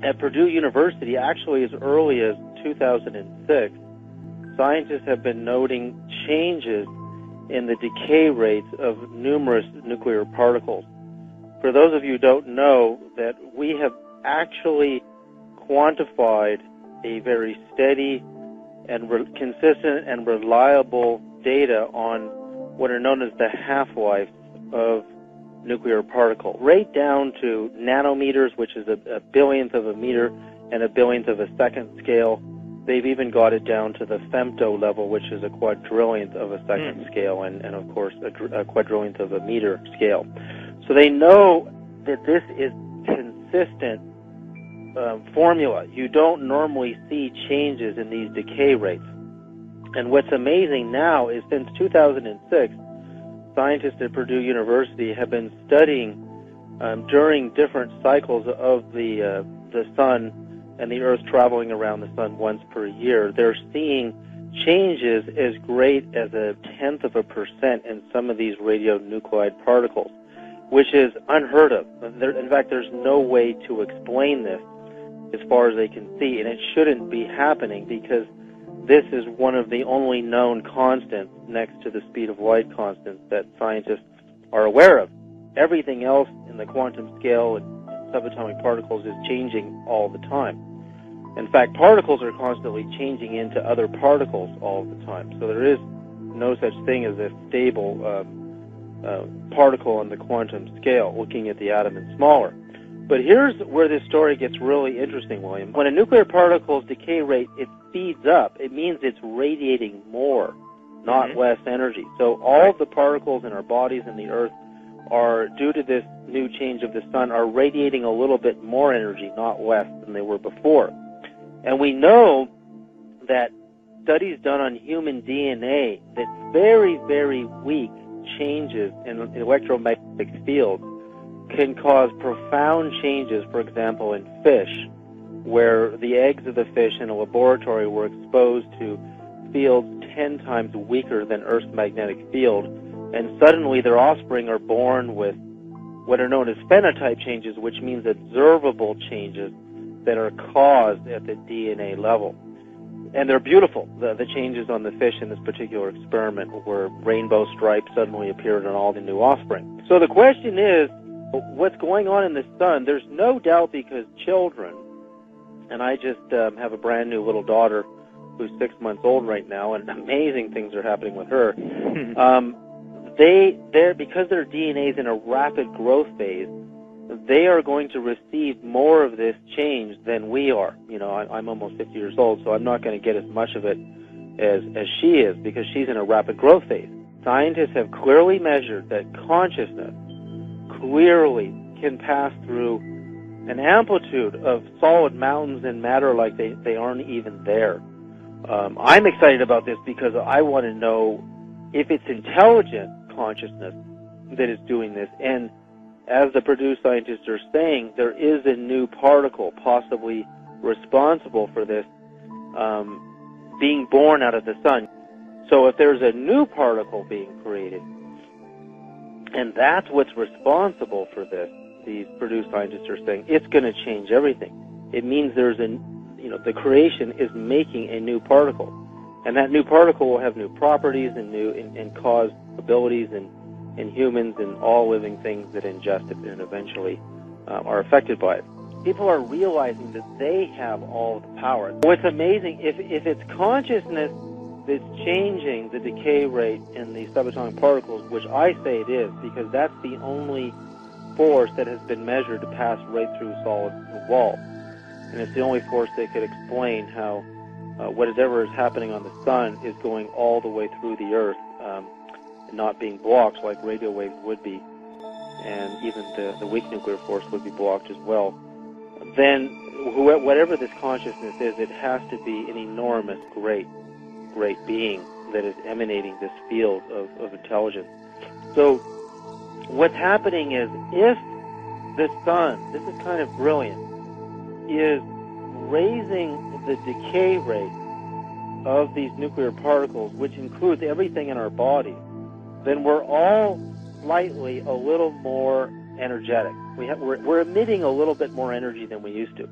At Purdue University, actually as early as 2006, scientists have been noting changes in the decay rates of numerous nuclear particles. For those of you who don't know, that we have actually quantified a very steady and consistent and reliable data on what are known as the half-lives of nuclear particle, right down to nanometers, which is a billionth of a meter and a billionth of a second scale. They've even got it down to the femto level, which is a quadrillionth of a second scale, and of course a quadrillionth of a meter scale. So they know that this is consistent formula. You don't normally see changes in these decay rates. And what's amazing now is since 2006, scientists at Purdue University have been studying during different cycles of the sun and the Earth traveling around the sun once per year. They're seeing changes as great as 0.1% in some of these radionuclide particles, which is unheard of. In fact, there's no way to explain this as far as they can see, and it shouldn't be happening because this is one of the only known constants next to the speed of light constants that scientists are aware of. Everything else in the quantum scale and subatomic particles is changing all the time. In fact, particles are constantly changing into other particles all the time. So there is no such thing as a stable particle on the quantum scale, looking at the atom and smaller. But here's where this story gets really interesting, William. When a nuclear particle's decay rate, it speeds up, it means it's radiating more, not less energy. So all of the particles in our bodies and the Earth are, due to this new change of the sun, are radiating a little bit more energy, not less than they were before. And we know that studies done on human DNA that very, very weak changes in electromagnetic fields can cause profound changes, for example, in fish, where the eggs of the fish in a laboratory were exposed to fields 10 times weaker than Earth's magnetic field, and suddenly their offspring are born with what are known as phenotype changes, which means observable changes that are caused at the DNA level. And they're beautiful. The changes on the fish in this particular experiment where rainbow stripes suddenly appeared on all the new offspring. So the question is, what's going on in the sun? There's no doubt because children, and I just have a brand new little daughter who's 6 months old right now, and amazing things are happening with her. Because their DNA is in a rapid growth phase, they are going to receive more of this change than we are. You know, I'm almost 50 years old, so I'm not going to get as much of it as she is because she's in a rapid growth phase. Scientists have clearly measured that consciousness clearly can pass through an amplitude of solid mountains and matter like they aren't even there. I'm excited about this because I want to know if it's intelligent consciousness that is doing this. And as the Purdue scientists are saying, there is a new particle possibly responsible for this being born out of the sun. So if there's a new particle being created, and that's what's responsible for this, these Purdue scientists are saying, it's going to change everything. It means the creation is making a new particle. And that new particle will have new properties and cause abilities in humans and all living things that ingest it and eventually are affected by it. People are realizing that they have all the power. What's amazing, if it's consciousness that's changing the decay rate in the subatomic particles, which I say it is, because that's the only force that has been measured to pass right through solid wall. And it's the only force that could explain how whatever is happening on the sun is going all the way through the Earth, and not being blocked like radio waves would be, and even the weak nuclear force would be blocked as well. Then whatever this consciousness is, it has to be an enormous, great being that is emanating this field of intelligence. So what's happening is, if the sun, this is kind of brilliant, is raising the decay rate of these nuclear particles, which includes everything in our body, then we're all slightly a little more energetic. We're emitting a little bit more energy than we used to.